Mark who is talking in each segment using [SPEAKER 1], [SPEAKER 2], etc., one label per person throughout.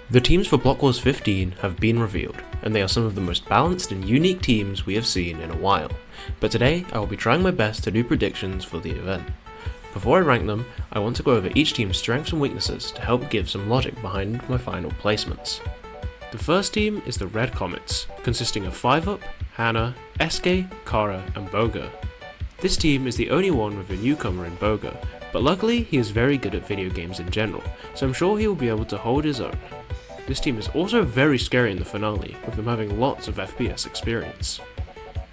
[SPEAKER 1] The teams for Blockwars 15 have been revealed, and they are some of the most balanced and unique teams we have seen in a while. But today, I will be trying my best to do predictions for the event. Before I rank them, I want to go over each team's strengths and weaknesses to help give some logic behind my final placements. The first team is the Red Comets, consisting of 5UP, Hannah, SK, Kara, and Boga. This team is the only one with a newcomer in Boga, but luckily he is very good at video games in general, so I'm sure he will be able to hold his own. This team is also very scary in the finale, with them having lots of FPS experience.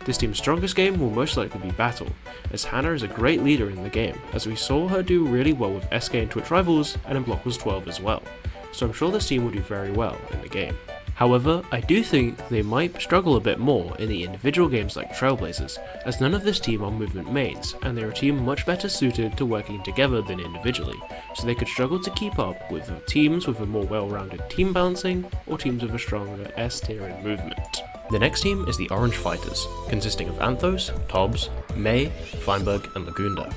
[SPEAKER 1] This team's strongest game will most likely be Battle, as Hannah is a great leader in the game, as we saw her do really well with SK in Twitch Rivals and in Blockwars 12 as well, so I'm sure this team will do very well in the game. However, I do think they might struggle a bit more in the individual games like Trailblazers, as none of this team are movement mains, and they're a team much better suited to working together than individually, so they could struggle to keep up with teams with a more well-rounded team balancing, or teams with a stronger S tier in movement. The next team is the Orange Fighters, consisting of Anthos, Tobbs, May, Feinberg, and Lagunda.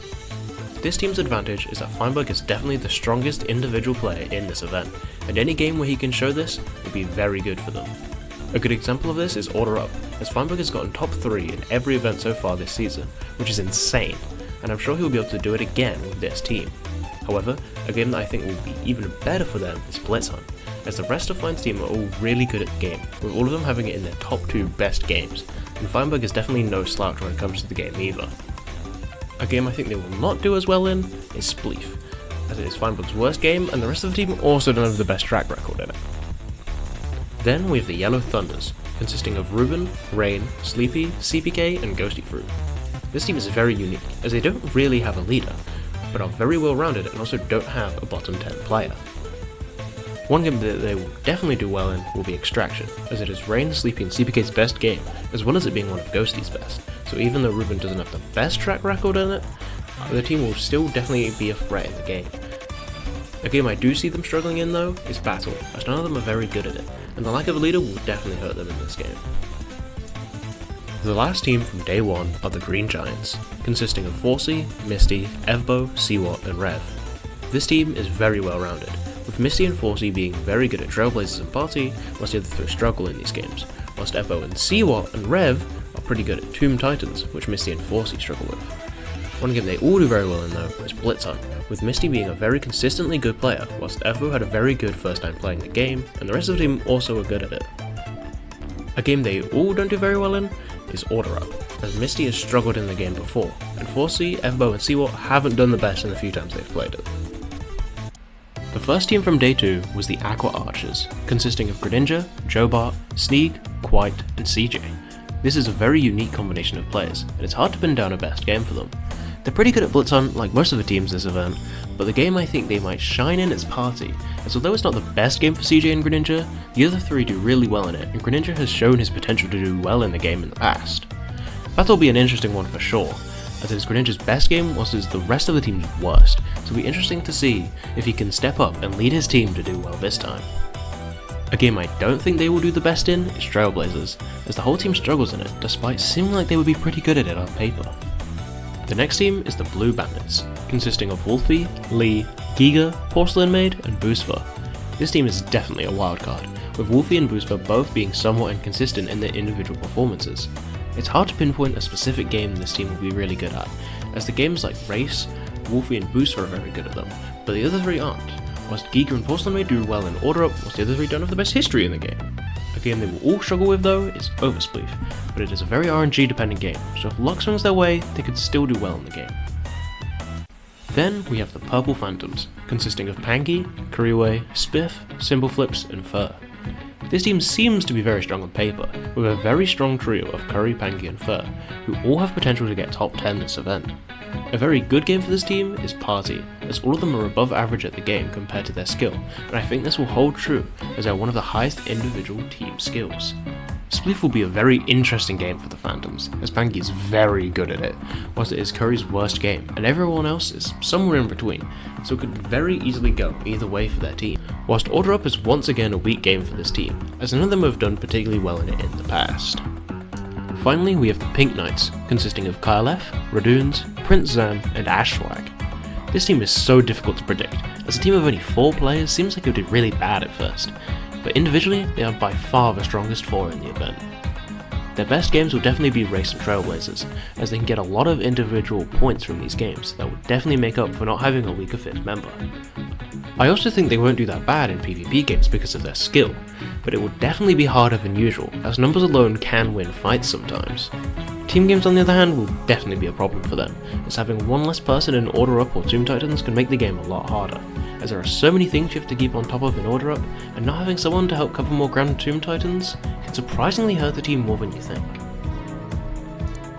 [SPEAKER 1] This team's advantage is that Feinberg is definitely the strongest individual player in this event, and any game where he can show this will be very good for them. A good example of this is Order Up, as Feinberg has gotten top 3 in every event so far this season, which is insane, and I'm sure he'll be able to do it again with this team. However, a game that I think will be even better for them is Blitz Hunt, as the rest of Fein's team are all really good at the game, with all of them having it in their top 2 best games, and Feinberg is definitely no slouch when it comes to the game either. A game I think they will not do as well in is Spleef, as it is Feinberg's worst game and the rest of the team also don't have the best track record in it. Then we have the Yellow Thunders, consisting of Ruben, Rain, Sleepy, CPK, and Ghosty Fruit. This team is very unique, as they don't really have a leader, but are very well rounded and also don't have a bottom 10 player. One game that they will definitely do well in will be Extraction, as it is Rain, Sleepy, and CPK's best game, as well as it being one of Ghosty's best, so even though Ruben doesn't have the best track record in it, the team will still definitely be a threat in the game. A game I do see them struggling in though is Battle, as none of them are very good at it, and the lack of a leader will definitely hurt them in this game. The last team from day 1 are the Green Giants, consisting of Forsey, Misty, Evbo, Seawat, and Rev. This team is very well rounded, with Misty and Forsey being very good at Trailblazers and Party, whilst the other 3 struggle in these games, whilst Evbo and Seawat and Rev are pretty good at Tomb Titans, which Misty and Forsey struggle with. One game they all do very well in though is Blitz Hunt, with Misty being a very consistently good player, whilst Evbo had a very good first time playing the game, and the rest of the team also are good at it. A game they all don't do very well in is Order Up, as Misty has struggled in the game before, and Forsey, Evbo and Seawat haven't done the best in the few times they've played it. The first team from day 2 was the Aqua Archers, consisting of Greninja, Jobart, Sneak, Quite, and CJ. This is a very unique combination of players, and it's hard to pin down a best game for them. They're pretty good at Blitz Hunt like most of the teams this event, but the game I think they might shine in is Party, as although it's not the best game for CJ and Greninja, the other 3 do really well in it, and Greninja has shown his potential to do well in the game in the past. Battle will be an interesting one for sure, as it is Greninja's best game whilst it is the rest of the team's worst, so it'll be interesting to see if he can step up and lead his team to do well this time. A game I don't think they will do the best in is Trailblazers, as the whole team struggles in it despite seeming like they would be pretty good at it on paper. The next team is the Blue Bandits, consisting of Wolfie, Lee, Giga, Porcelain Maid, and Boostva. This team is definitely a wildcard, with Wolfie and Boostva both being somewhat inconsistent in their individual performances. It's hard to pinpoint a specific game this team will be really good at, as the games like Race, Wolfie and Boostva are very good at them, but the other 3 aren't, whilst Giga and Porcelain Maid do well in Order Up, whilst the other 3 don't have the best history in the game. A game they will all struggle with though is Overspleef, but it is a very RNG dependent game, so if luck swings their way, they could still do well in the game. Then we have the Purple Phantoms, consisting of Pangy, Kuriwe, Spiff, Simple Flips, and Fur. This team seems to be very strong on paper, with a very strong trio of Curry, Pangy, and Fur, who all have potential to get top 10 this event. A very good game for this team is Party, as all of them are above average at the game compared to their skill, and I think this will hold true as they are one of the highest individual team skills. Spleef will be a very interesting game for the Phantoms, as Pangy is very good at it, whilst it is Curry's worst game, and everyone else is somewhere in between, so it could very easily go either way for their team. Whilst Order Up is once again a weak game for this team, as none of them have done particularly well in it in the past. Finally, we have the Pink Knights, consisting of Kyle F, Radoons, Prince Zam, and Ashwag. This team is so difficult to predict, as a team of only 4 players seems like it would do really bad at first. but individually they are by far the strongest four in the event. Their best games will definitely be Race and Trailblazers, as they can get a lot of individual points from these games that will definitely make up for not having a weaker 5th member. I also think they won't do that bad in PvP games because of their skill, but it will definitely be harder than usual, as numbers alone can win fights sometimes. Team games on the other hand will definitely be a problem for them, as having one less person in Order Up or Tomb Titans can make the game a lot harder, as there are so many things you have to keep on top of in Order Up, and not having someone to help cover more ground in Tomb Titans can surprisingly hurt the team more than you think.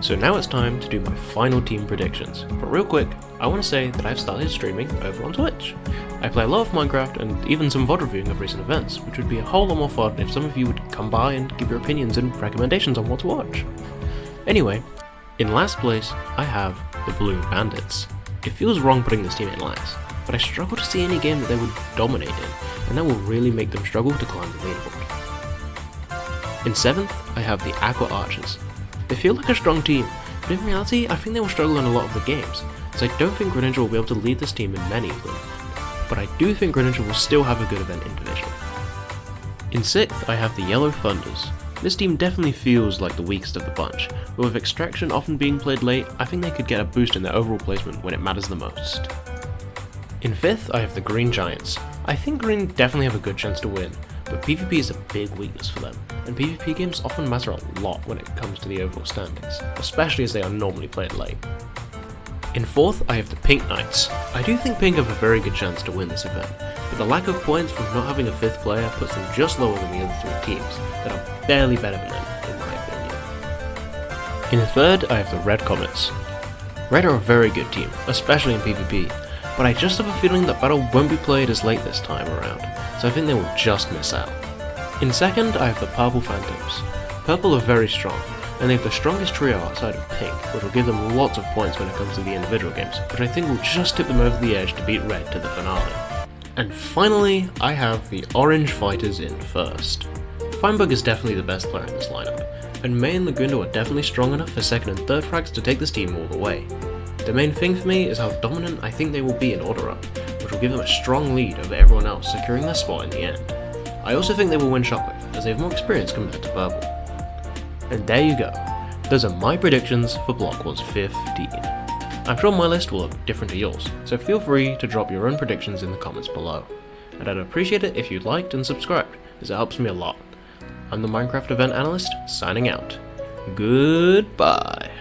[SPEAKER 1] So now it's time to do my final team predictions, but real quick, I want to say that I've started streaming over on Twitch. I play a lot of Minecraft and even some VOD reviewing of recent events, which would be a whole lot more fun if some of you would come by and give your opinions and recommendations on what to watch. Anyway, in last place I have the Blue Bandits. It feels wrong putting this team in last, but I struggle to see any game that they would dominate in, and that will really make them struggle to climb the leaderboard. In 7th, I have the Aqua Archers. They feel like a strong team, but in reality I think they will struggle in a lot of the games, as I don't think Greninja will be able to lead this team in many of them, but I do think Greninja will still have a good event individually. In 6th, I have the Yellow Thunders. This team definitely feels like the weakest of the bunch, but with Extraction often being played late, I think they could get a boost in their overall placement when it matters the most. In 5th, I have the Green Giants. I think Green definitely have a good chance to win, but PvP is a big weakness for them, and PvP games often matter a lot when it comes to the overall standings, especially as they are normally played late. In 4th, I have the Pink Knights. I do think Pink have a very good chance to win this event, but the lack of points from not having a 5th player puts them just lower than the other 3 teams that are barely better than them, in my opinion. In 3rd, I have the Red Comets. Red are a very good team, especially in PvP, but I just have a feeling that battle won't be played as late this time around, so I think they will just miss out. In 2nd, I have the Purple Phantoms. Purple are very strong, and they have the strongest trio outside of Pink, which will give them lots of points when it comes to the individual games, which I think will just tip them over the edge to beat Red to the finale. And finally, I have the Orange Fighters in 1st. Finebug is definitely the best player in this lineup, and May and Lagundo are definitely strong enough for 2nd and 3rd frags to take this team all the way. The main thing for me is how dominant I think they will be in Order Up, which will give them a strong lead over everyone else, securing their spot in the end. I also think they will win Shockwave, as they have more experience compared to Purple. And there you go. Those are my predictions for Blockwars 15. I'm sure my list will look different to yours, so feel free to drop your own predictions in the comments below. And I'd appreciate it if you liked and subscribed, as it helps me a lot. I'm the Minecraft Event Analyst, signing out. Goodbye.